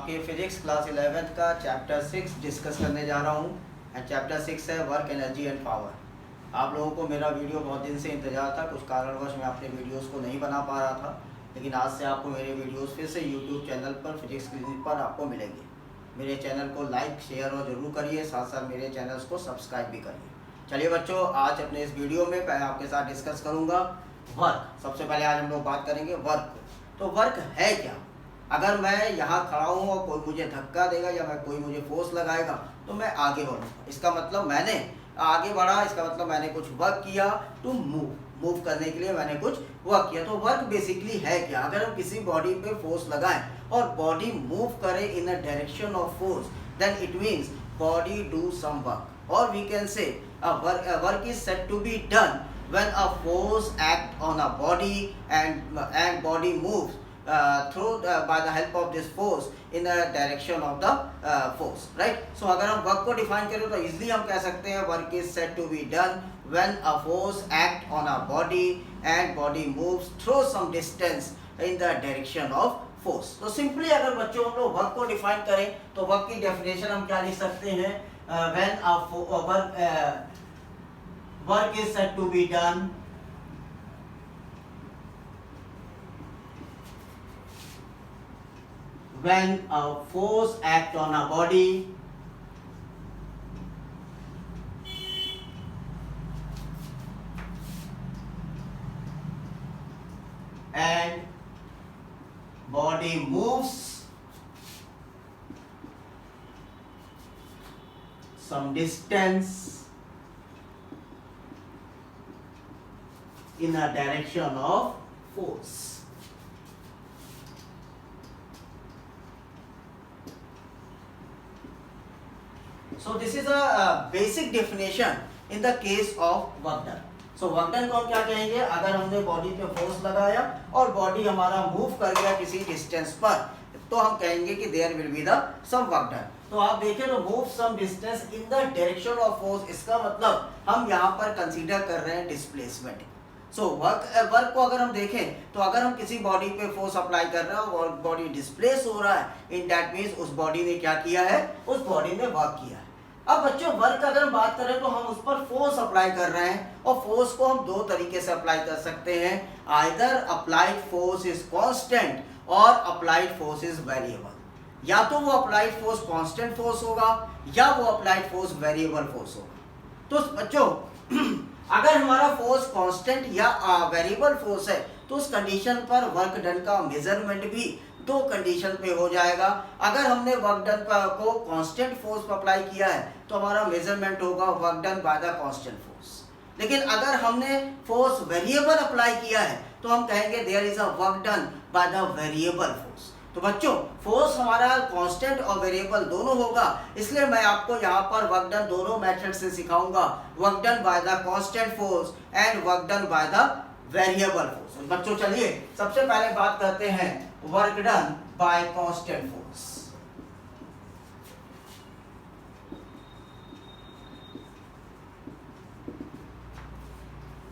आपके physics class 11th का chapter 6 discuss करने जा रहा हूँ। एंड चैप्टर 6 है वर्क, एनर्जी एंड पावर। आप लोगों को मेरा वीडियो बहुत दिन से इंतजार था, कुछ कारणवश मैं अपने वीडियोस को नहीं बना पा रहा था, लेकिन आज से आपको मेरे वीडियोस फिर से यूट्यूब चैनल पर फिजिक्स क्लिनिक पर आपको मिलेंगे। मेरे चैनल को लाइक, शेयर और ज़रूर करिए, साथ साथ मेरे चैनल्स को सब्सक्राइब भी करिए। चलिए बच्चों, आज अपने इस वीडियो में मैं आपके साथ डिस्कस करूँगा वर्क। सबसे पहले आज हम लोग बात करेंगे वर्क। तो वर्क है क्या? अगर मैं यहाँ खड़ा हूँ और कोई मुझे धक्का देगा या कोई मुझे फोर्स लगाएगा तो मैं आगे बढ़ूँगा, इसका मतलब मैंने आगे बढ़ा, इसका मतलब मैंने कुछ वर्क किया। टू मूव करने के लिए मैंने कुछ वर्क किया। तो वर्क बेसिकली है क्या? अगर हम किसी बॉडी पे फोर्स लगाएं और बॉडी मूव करे in a direction of force, then it means body do some work, और we can say work is said to be done when a force act on a body and body moves by the help of this force in the direction of the force, right? So अगर हम work को define करें तो easily हम कह सकते हैं work is said to be done when a force act on a body and body moves through some distance in the direction of force. तो सिंपली अगर बच्चों हम लोग वर्क को डिफाइन करें तो वर्क की डेफिनेशन हम क्या लिख सकते हैं? when a work is said to be done when a force acts on a body and body moves some distance in a direction of force. So this is a basic definition in the case of work done. So work done को हम क्या कहेंगे? अगर हमने body पे force लगाया और body हमारा मूव कर गया किसी डिस्टेंस पर, तो हम कहेंगे कि there will be the some work done. तो आप देखें तो move some distance in the direction of force, इसका मतलब हम यहाँ पर कंसीडर कर रहे हैं डिस्प्लेसमेंट। सो वर्क को अगर हम देखें तो अगर हम किसी बॉडी पे फोर्स अप्लाई कर रहे हैं और बॉडी डिस्प्लेस हो रहा है, इन दैट मीन्स उस बॉडी ने क्या किया है? उस बॉडी ने वर्क किया है। अब बच्चों वर्क अगर हम बात करें तो हम उस पर फोर्स अप्लाई कर रहे हैं, और फोर्स को हम दो तरीके से अप्लाई कर सकते हैं। Either applied force is constant और अप्लाइड फोर्स इज वेरिएबल। या तो वो अप्लाइड फोर्स कांस्टेंट फोर्स होगा या वो अप्लाइड फोर्स वेरिएबल फोर्स होगा। तो बच्चों अगर हमारा फोर्स कांस्टेंट या वेरिएबल फोर्स है तो उस कंडीशन पर वर्क डन का मेजरमेंट भी दो कंडीशन पे हो जाएगा। अगर हमने वर्क डन को कांस्टेंट फोर्स पर अप्लाई किया है तो हमारा मेजरमेंट होगा work done by the constant force. लेकिन अगर हमने फोर्स वेरिएबल अप्लाई किया है तो हम कहेंगे there is a work done by the variable force. तो बच्चों फोर्स हमारा कांस्टेंट और वेरिएबल दोनों होगा, इसलिए मैं आपको यहाँ पर वर्क डन दोनों मेथड से सिखाऊंगा, work done by the constant force and work done by the variable force. बच्चों चलिए सबसे पहले बात करते हैं work done bye constant force.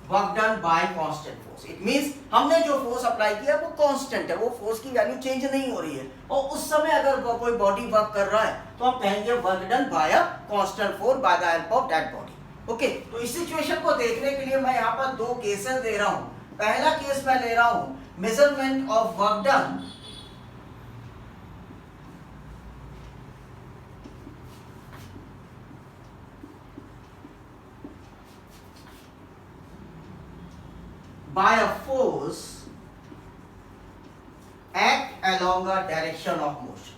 Work done bye constant force, it means हमने जो फोर्स अप्लाई किया वो कांस्टेंट है, वो फोर्स की वैल्यू चेंज नहीं हो रही है, और उस समय अगर कोई बॉडी वर्क कर रहा है तो हम कहेंगे work done bye constant force by the help of that body. Okay, तो इस सिचुएशन को देखने के लिए मैं यहाँ पर दो केसेस दे रहा हूँ। पहला केस मैं ले रहा हूँ measurement of work done by a force act along a direction of motion.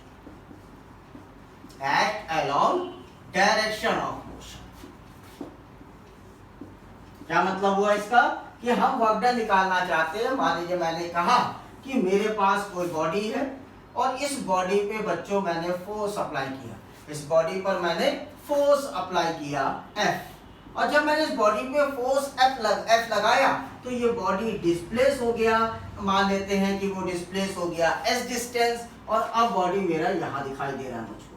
Act along direction of motion. क्या मतलब हुआ इसका? कि हम वर्क डन निकालना चाहते हैं। मान लीजिए मैंने कहा कि मेरे पास कोई बॉडी है और इस बॉडी पे बच्चों मैंने फोर्स अप्लाई किया, इस बॉडी पर मैंने फोर्स अप्लाई किया F, और जब मैंने इस बॉडी पे फोर्स F लगाया तो ये बॉडी डिस्प्लेस हो गया। मान लेते हैं कि वो डिस्प्लेस हो गया S डिस्टेंस, और अब बॉडी मेरा यहाँ दिखाई दे रहा है मुझको,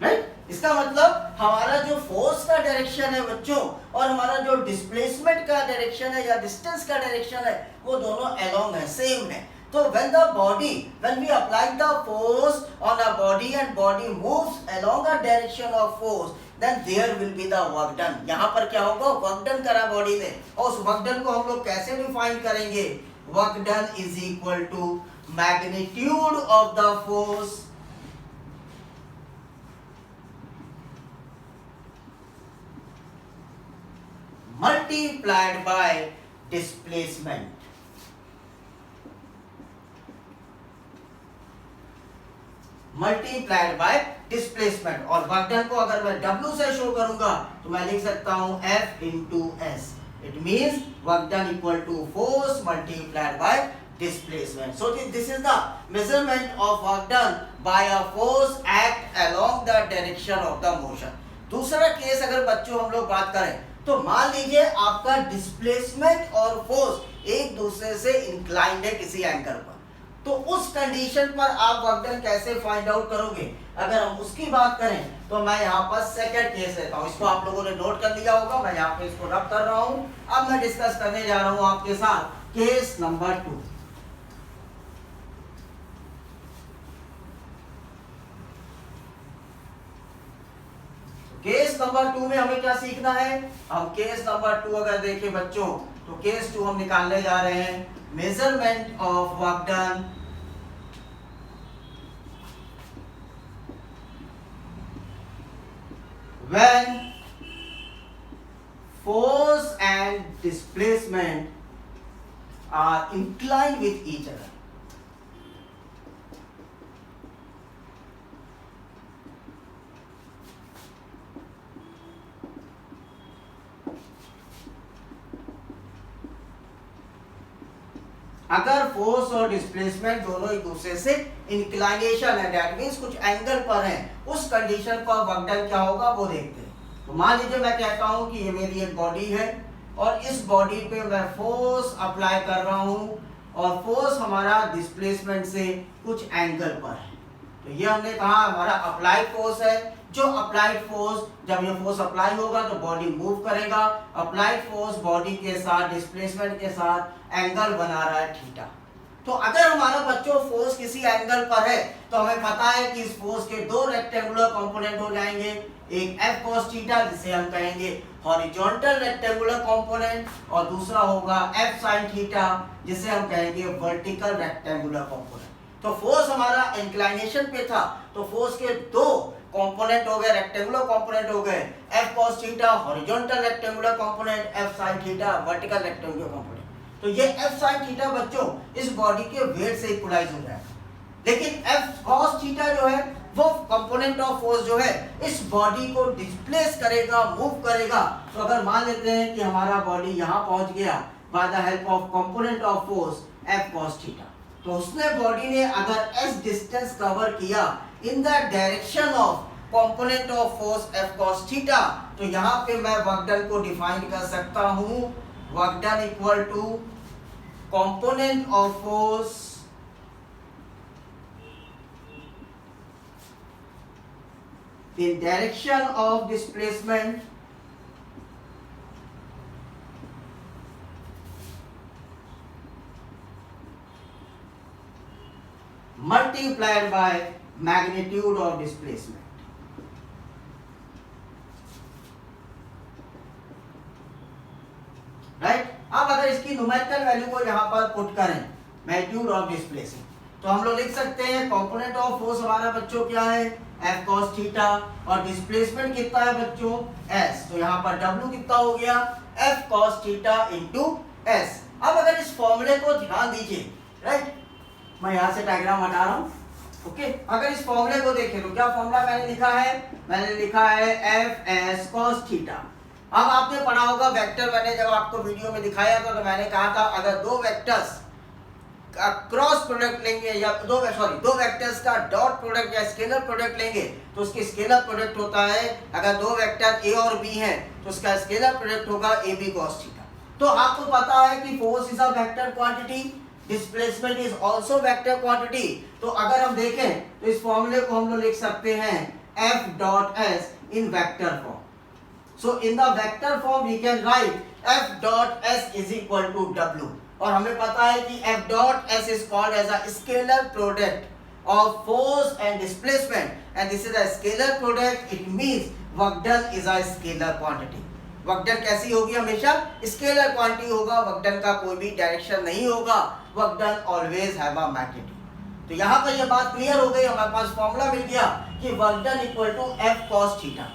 राइट? इसका मतलब हमारा जो फोर्स का डायरेक्शन है बच्चों और हमारा जो डिस्प्लेसमेंट का डायरेक्शन है या डिस्टेंस का डायरेक्शन है वो दोनों अलोंग है, सेम है। तो when we apply the force on a body and body moves along a direction of force, then there will be the work done. यहाँ पर क्या होगा, वर्क डन करा बॉडी ने, और उस वर्क डन को हम लोग कैसे डिफाइन करेंगे, work done is equal to magnitude of the force multiplied by displacement. Multiplied by displacement, और वर्क डन को अगर मैं W से शो करूंगा तो मैं लिख सकता हूं F into S. It means work done equal to force multiplied by displacement. So this is the measurement of work done by a force act along the direction of the motion. दूसरा case अगर बच्चों हम लोग बात करें तो मान लीजिए आपका डिस्प्लेसमेंट और फोर्स एक दूसरे से इंक्लाइंड है किसी एंगल पर, तो उस कंडीशन पर आप वर्क डन कैसे फाइंड आउट करोगे. अगर हम उसकी बात करें तो मैं यहाँ पर सेकंड केस लेता हूँ, इसको आप लोगों ने नोट कर लिया होगा, मैं यहाँ पे इसको रब कर रहा हूँ. अब मैं डिस्कस करने जा रहा हूँ आपके साथ केस नंबर 2. केस नंबर 2 में हमें क्या सीखना है, हम केस नंबर 2 अगर देखें बच्चों तो केस 2 हम निकालने जा रहे हैं measurement of work done when force and displacement are inclined with each other. अगर फोर्स और डिस्प्लेसमेंट दोनों एक दूसरे से इंक्लाइनेशन है, दैट मींस कुछ एंगल पर हैं, उस कंडीशन पर वर्क डन क्या होगा वो देखते हैं. तो मान लीजिए मैं कहता हूं कि ये मेरी एक बॉडी है और इस बॉडी पे मैं फोर्स अप्लाई कर रहा हूं और फोर्स हमारा डिस्प्लेसमेंट से कुछ एंगल पर है. तो ये हमने कहा हमारा अप्लाइड फोर्स है. जो अप्लाइड फोर्स, जब ये फोर्स अप्लाई होगा तो बॉडी मूव करेगा. अप्लाइड फोर्स बॉडी के साथ डिस्प्लेसमेंट के साथ एंगल बना रहा है थीटा. तो अगर हमारा बच्चों फोर्स किसी एंगल पर है तो हमें पता है कि इस फोर्स के दो रेक्टेंगुलर कंपोनेंट हो जाएंगे, एक F cos थीटा जिसे हम कहेंगे हॉरिजॉन्टल रेक्टेंगुलर कंपोनेंट और दूसरा होगा F sin थीटा जिसे हम कहेंगे वर्टिकल रेक्टेंगुलर कंपोनेंट. तो फोर्स हमारा इंक्लाइनेशन पे था तो फोर्स के दो कंपोनेंट हो गए, रेक्टेंगुलर कंपोनेंट हो गए, F cos theta horizontal rectangular component, F sin theta vertical rectangular component. तो ये F sin थीटा बच्चों इस बॉडी के वेट से इक्वलाइज हो जाएगा. लेकिन F cos थीटा जो है वो कंपोनेंट ऑफ फोर्स जो है इस बॉडी को डिस्प्लेस करेगा, मूव करेगा. तो अगर मान लेते हैं कि हमारा बॉडी यहाँ पहुंच गया by the help of component of force F cos theta, तो उसने बॉडी ने अगर s डिस्टेंस कवर किया इन the direction of component of force F cos theta, तो यहाँ पे मैं वर्क डन को डिफाइन कर सकता हूँ. Work done equal to component of force in direction of displacement multiplied by magnitude of displacement. Right. अब अगर इसकी न्यूमेरिकल वैल्यू को यहाँ पर पुट करें मैग्नीट्यूड ऑफ डिस्प्लेसमेंट, तो हम लोग लिख सकते हैं कंपोनेंट ऑफ फोर्स हमारा बच्चों क्या है F cos थीटा और डिस्प्लेसमेंट कितना है बच्चों s. तो यहाँ पर W कितना हो गया F cos theta into s. अब अगर इस फॉर्मूले को ध्यान दीजिए, राइट, मैं यहाँ से डायग्राम हटा रहा हूँ. ओके, अगर इस फॉर्मूले को देखें तो क्या फॉर्मूला मैंने लिखा है, मैंने लिखा है F s cos थीटा. अब आपने पढ़ा होगा वेक्टर, मैंने जब आपको वीडियो में दिखाया था तो मैंने कहा था अगर दो वेक्टर्स का क्रॉस प्रोडक्ट लेंगे या दो वेक्टर्स का डॉट प्रोडक्ट या स्केलर प्रोडक्ट लेंगे तो उसकी स्केलर प्रोडक्ट होता है, अगर दो वेक्टर A और B हैं तो उसका स्केलर प्रोडक्ट होगा AB cos थीटा. तो आपको पता है कि force is a vector quantity, displacement is also vector quantity. तो अगर हम देखें तो इस फॉर्मूले को हम लोग लिख सकते हैं F dot S in vector form. So in the vector form we can write F dot S is equal to W. और हमें पता है कि F dot S is called as a scalar product of force and displacement, and this is a scalar product. It means work done is a scalar quantity. Work done कैसी होगी? हमेशा scalar quantity होगा. Work done का कोई भी direction नहीं होगा. Work done always have a magnitude. तो यहाँ पर यह बात क्लियर हो गई. हमारे पास फॉर्मूला मिल गया कि work done equal to F cos theta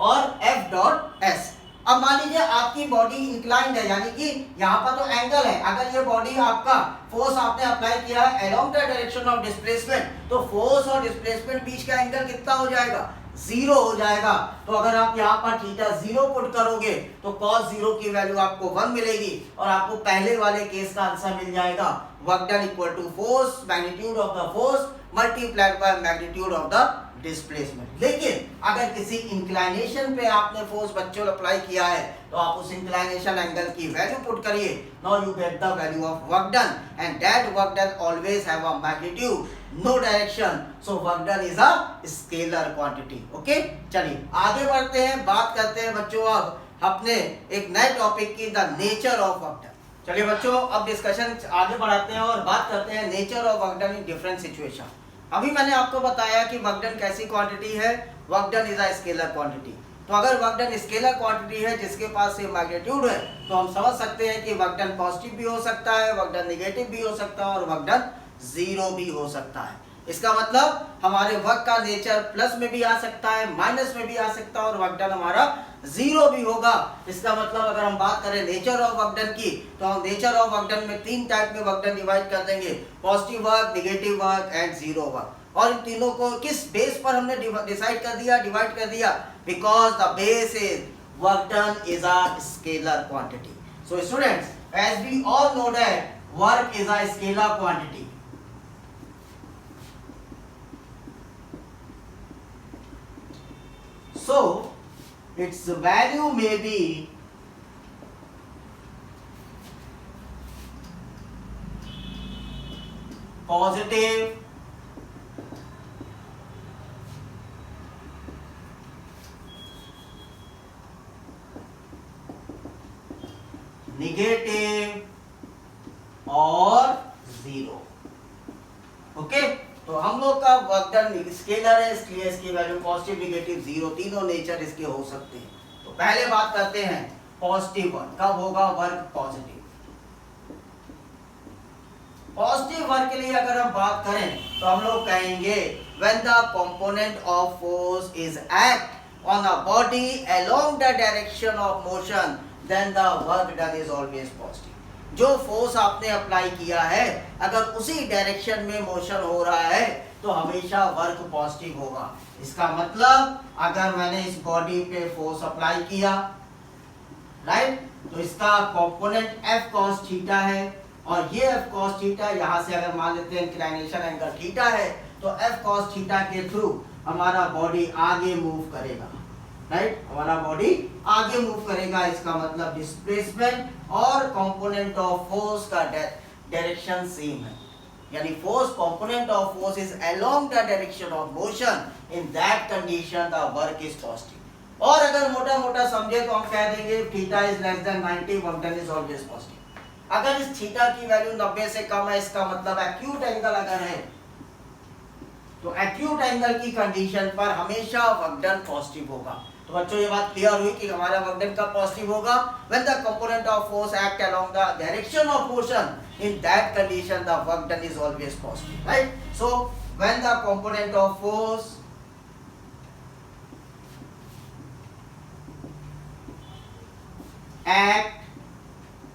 और F डॉट S. अब मान लीजिए आपकी बॉडी इंक्लाइंड है, यानी कि यहाँ पर तो एंगल है. अगर ये बॉडी आपका फोर्स आपने अप्लाई किया है along the direction of displacement, तो फोर्स और डिस्प्लेसमेंट बीच का एंगल कितना हो जाएगा? 0 हो जाएगा. तो अगर आप यहाँ पर थीटा 0 पुट करोगे तो cos 0 की वैल्यू आपको 1 मिलेगी और आपको पहले वाले केस का आंसर मिल जाएगा. Work done equal to force, magnitude of the force multiplied by magnitude of the displacement. लेकिन अगर किसी इंक्लाइनेशन पे आपने फोर्स बच्चों अप्लाई किया है तो आप उस इंक्लाइनेशन एंगल की वैल्यू पुट करिए. Now you get the value of work done and that work done always have a magnitude, no direction. So work done is a scalar quantity. Okay, चलिए आगे बढ़ते हैं. बात करते हैं बच्चों अब अपने एक नए टॉपिक की, the nature of work done. चलिए बच्चों अब डिस्कशन आगे बढ़ाते हैं और बात करते हैं nature of work done in different situation. अभी मैंने आपको बताया कि वर्क डन कैसी क्वांटिटी है. Work done is a scalar quantity. तो अगर वर्क डन स्केलर क्वांटिटी है जिसके पास ये मैग्नीट्यूड है तो हम समझ सकते हैं कि वर्क डन पॉजिटिव भी हो सकता है, वर्क डन नेगेटिव भी हो सकता है और वर्क डन 0 भी हो सकता है. इसका मतलब हमारे वर्क का नेचर प्लस में भी आ सकता है, माइनस में भी आ सकता है और वर्क डन हमारा 0 भी होगा. इसका मतलब अगर हम बात करें नेचर ऑफ वर्क डन की तो हम नेचर ऑफ वर्क डन में 3 टाइप में वर्क डन डिवाइड कर देंगे: positive work, negative work and 0 work. और इन तीनों को किस बेस पर हमने डिसाइड कर दिया, डिवाइड कर दिया? Because the base is work done is a scalar quantity. So students, as we all know that work is a scalar quantity. So its value may be positive, negative और 0. Okay, तो हम लोग का work done scalar है इसलिए इसकी value positive, negative, 0 तीनों nature इसके हो सकते हैं. तो पहले बात करते हैं पॉजिटिव वर्क. कब होगा वर्क पॉजिटिव? पॉजिटिव वर्क के लिए अगर हम बात करें तो हम लोग कहेंगे when the component of force is act on a body along the direction of motion then the work done is always positive. जो फोर्स आपने अप्लाई किया है अगर उसी डायरेक्शन में मोशन हो रहा है तो हमेशा वर्क पॉजिटिव होगा. इसका मतलब अगर मैंने इस बॉडी पे फोर्स अप्लाई किया, राइट, तो इसका कंपोनेंट F cos थीटा है और ये F cos थीटा यहाँ से अगर मान लेते हैं इंक्लाइनेशन एंगल थीटा है तो F cos थीटा के थ्रू हमारा बॉडी आगे मूव करेगा. राइट, हमारा बॉडी आगे मूव करेगा. इसका मतलब डिस्प्लेसमेंट और कंपोनेंट ऑफ फोर्स का डायरेक्शन सेम है. यानी force component of force is along the direction of motion. In that condition the work is positive. और अगर मोटा मोटा समझे तो हम कह देंगे theta is less than 90, work done is always positive. अगर इस थीटा की वैल्यू 90 से कम है इसका मतलब एक्यूट एंगल अगर है तो एक्यूट एंगल की कंडीशन पर हमेशा वर्क डन पॉजिटिव होगा. तो बच्चों ये बात क्लियर हुई कि हमारा वर्क डन कब पॉजिटिव होगा? when the component of force act along the direction of motion. In that condition the work done is always positive, right? So when the component of force act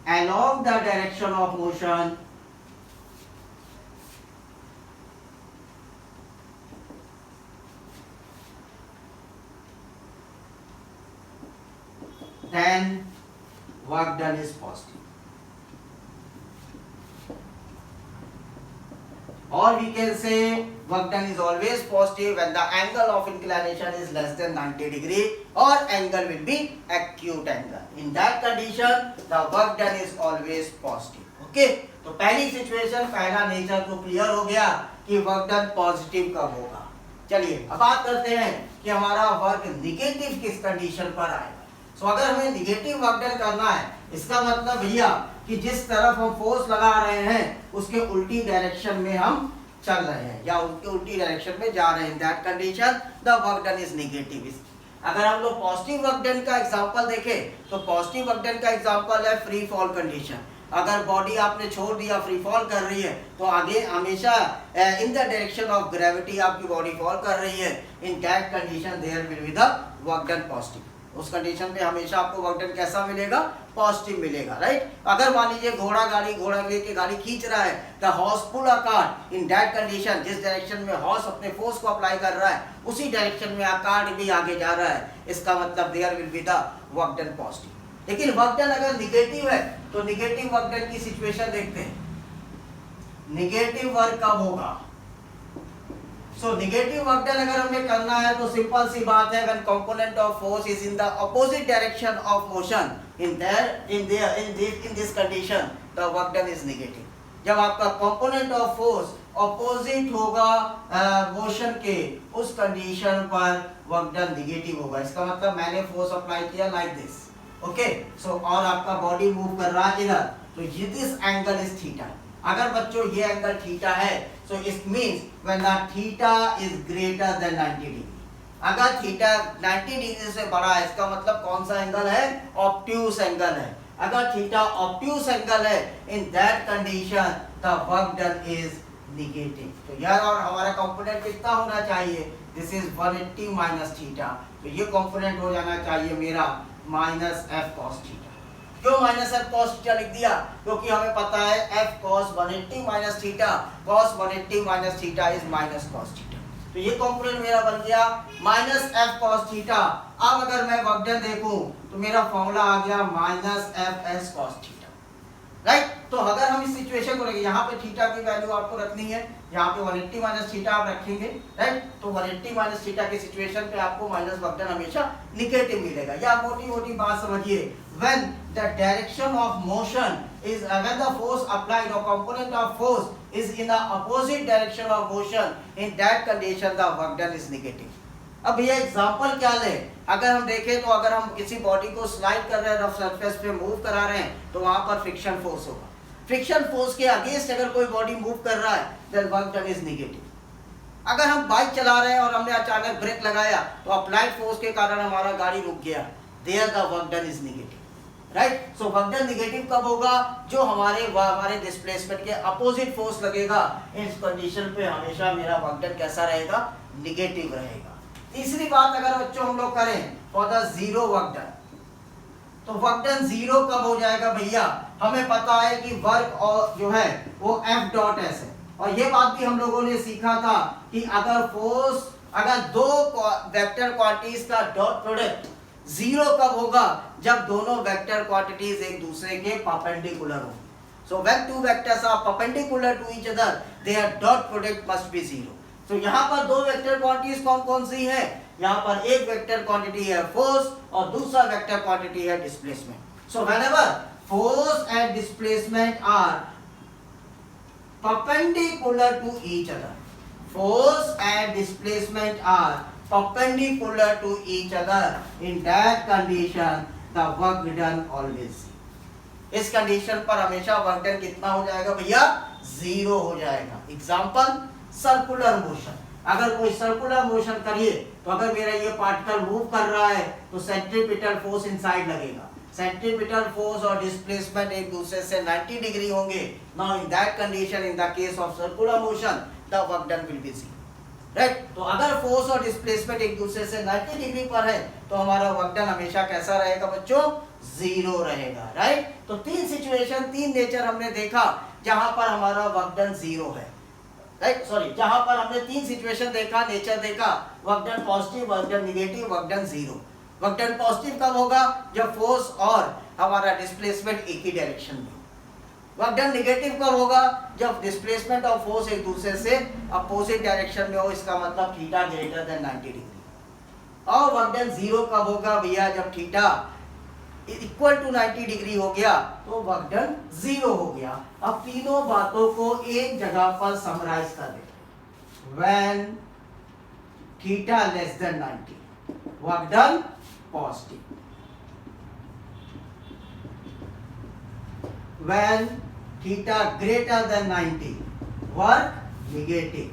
along the direction of motion then work done is positive. Or we can say work done is always positive when the angle of inclination is less than 90 degree or angle will be acute angle. In that condition the work done is always positive. Okay, तो पहली situation, पहला nature तो clear हो गया कि work done positive कब होगा. चलिए अब बात करते हैं कि हमारा वर्क निगेटिव किस कंडीशन पर आएगा. सो अगर हमें निगेटिव वर्क डन करना है, इसका मतलब भैया कि जिस तरफ हम फोर्स लगा रहे हैं उसके उल्टी डायरेक्शन में हम चल रहे हैं या उसके उल्टी डायरेक्शन में जा रहे हैं, that condition the work done is negative. अगर हम लोग पॉजिटिव वर्क डन का एग्जांपल देखें तो पॉजिटिव वर्क डन का एग्जांपल है फ्री फॉल कंडीशन। अगर बॉडी आपने छोड़ दिया, फ्री फॉल कर रही है, तो आगे हमेशा in the direction of gravity आपकी बॉडी फॉल कर रही है, in that condition there will be the work done positive. उस कंडीशन पे हमेशा आपको वर्क डन कैसा मिलेगा? पॉजिटिव मिलेगा, राइट। अगर मान लीजिए घोड़ा लेके गाड़ी खींच रहा है, the horse pull a cart, in that condition जिस डायरेक्शन में हॉर्स अपने फोर्स को अप्लाई कर रहा है उसी डायरेक्शन में कार्ट भी आगे जा रहा है, इसका मतलब there will be the work done positive. लेकिन वर्क डन अगर निगेटिव है तो निगेटिव वर्क डन की सिचुएशन देखते हैं। निगेटिव वर्क कब होगा? सो निगेटिव वर्क डन अगर हमें करना है तो सिंपल सी बात है, when component of force is in the opposite direction of motion, in this condition the work done is negative. जब आपका कंपोनेंट ऑफ फोर्स अपोजिट होगा मोशन के, उस कंडीशन पर वर्क डन नेगेटिव होगा। इसका मतलब मैंने फोर्स अप्लाई किया लाइक दिस, ओके, सो और आपका बॉडी मूव कर रहा है इधर, तो ये दिस एंगल इज थीटा। अगर बच्चों ये एंगल थीटा है, so it means when the theta is greater than 90 degree. अगर थीटा 90 डिग्री से बड़ा है, इसका मतलब कौन सा एंगल है? ऑब्ट्यूस एंगल है। अगर थीटा ऑब्ट्यूस एंगल है, in that condition the work done is negative. तो यार और हमारा कंपोनेंट कितना होना चाहिए? दिस इज 180 माइनस थीटा, तो ये कंपोनेंट हो जाना चाहिए मेरा माइनस एफ कॉस थीटा। क्यों माइनस एफ कॉस थीटा लिख दिया? क्योंकि हमें पता है F cos 180 minus theta, cos 180 minus theta is minus cos theta. तो ये कंपोनेंट मेरा बन गया माइनस एफ कॉस थीटा। अब अगर मैं वर्क डन देखूं तो मेरा फॉर्मूला आ गया minus F S cos theta, right. तो अगर हम इस सिचुएशन को रखें, यहाँ पे थीटा की वैल्यू आपको रखनी है, यहाँ पे 180 माइनस थीटा आप रखेंगे, राइट। तो 180 माइनस थीटा की सिचुएशन पे आपको माइनस वर्क डन हमेशा नेगेटिव मिलेगा। या मोटी बात समझिए, when the direction of motion is when the force applied or component of force is in the opposite direction of motion, in that condition the work done is negative। अब ये example क्या ले? अगर हम देखें तो अगर हम किसी बॉडी को स्लाइड कर रहे हैं, रफ सरफेस पे मूव करा रहे हैं, तो वहां पर फ्रिक्शन फोर्स होगा। फ्रिक्शन फोर्स के अगेंस्ट अगर कोई बॉडी मूव कर रहा है, then work done is negative. अगर हम बाइक चला रहे हैं और हमने अचानक ब्रेक लगाया तो अप्लाइड फोर्स के कारण हमारा गाड़ी रुक गया, there the work done is negative, right. So work done negative कब होगा? जो हमारे डिस्प्लेसमेंट के अपोजिट फोर्स लगेगा, इस कंडीशन पे हमेशा मेरा वर्क डन कैसा रहेगा? नेगेटिव रहेगा। तीसरी बात अगर बच्चों हम लोग करें for the zero work done, तो वर्क डन जीरो कब हो जाएगा भैया? हमें पता है कि वर्क और जो है वो एफ डॉट एस है, और ये बात भी हम लोगों ने सीखा था कि अगर दो वेक्टर क्वांटिटीज का डॉट प्रोडक्ट जीरो कब होगा? जब दोनों वेक्टर क्वांटिटीज एक दूसरे के परपेंडिकुलर हो। So when two vectors are perpendicular to each other, their dot product must be zero. तो यहाँ पर दो वेक्टर क्वांटिटीज कौन कौन सी है? यहाँ पर एक वेक्टर क्वांटिटी है फोर्स और दूसरा वेक्टर क्वांटिटी है displacement. So whenever force and displacement are perpendicular to each other, force and displacement are perpendicular to each other, in that condition the work done always, इस condition पर हमेशा work done कितना हो जाएगा भैया? Zero हो जाएगा। Example circular motion. अगर कोई सर्कुलर मोशन करिए तो अगर मेरा ये पार्टिकल मूव कर रहा है तो सेंट्रीपिटल फोर्स इनसाइड लगेगा, सेंट्रीपिटल फोर्स और डिस्प्लेसमेंट एक दूसरे से 90 डिग्री होंगे। Now in that condition, in the case of circular motion, the work done will be zero, right. तो अगर फोर्स और डिस्प्लेसमेंट एक दूसरे से 90 डिग्री पर है तो हमारा वर्क डन हमेशा कैसा रहेगा बच्चों? जीरो रहेगा, राइट। तो तीन सिचुएशन, तीन नेचर हमने देखा जहां पर हमारा वर्क डन जीरो है, राइट। सॉरी, जहां पर हमने तीन सिचुएशन देखा, नेचर देखा, work done positive, work done negative, work done zero. Work done positive कब होगा? जब फोर्स और हमारा डिस्प्लेसमेंट एक ही डायरेक्शन में। वर्क डन नेगेटिव कब होगा? जब डिस्प्लेसमेंट और फोर्स एक दूसरे से अपोजिट डायरेक्शन में हो, इसका मतलब थीटा ग्रेटर देन 90 डिग्री। और वर्क डन जीरो कब होगा भैया? जब थीटा इक्वल टू 90 डिग्री हो गया तो वर्क डन जीरो हो गया। अब तीनों बातों को एक जगह पर समराइज कर देते। When theta less than 90, work done positive. when theta greater than 90, work negative.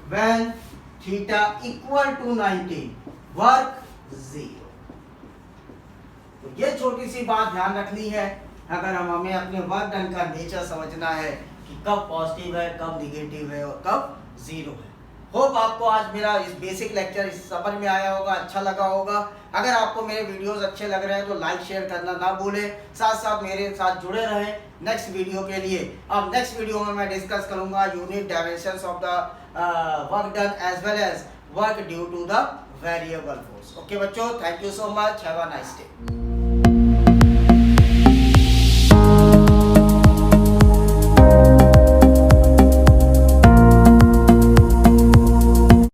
When theta equal to 90, work 0. तो ये छोटी सी बात ध्यान रखनी है अगर हमें अपने वर्क डन का नेचर समझना है कि कब पॉजिटिव है, कब निगेटिव है और कब जीरो है। होप आपको आज मेरा इस बेसिक लेक्चर समझ में आया होगा, अच्छा लगा होगा। अगर आपको मेरे वीडियोस अच्छे लग रहे हैं तो लाइक शेयर करना ना भूलें, साथ साथ मेरे साथ जुड़े रहें नेक्स्ट वीडियो के लिए। अब नेक्स्ट वीडियो में मैं डिस्कस करूंगा unit dimensions of the work done as well as work due to the variable force. Okay बच्चों, thank you so much, have a nice day.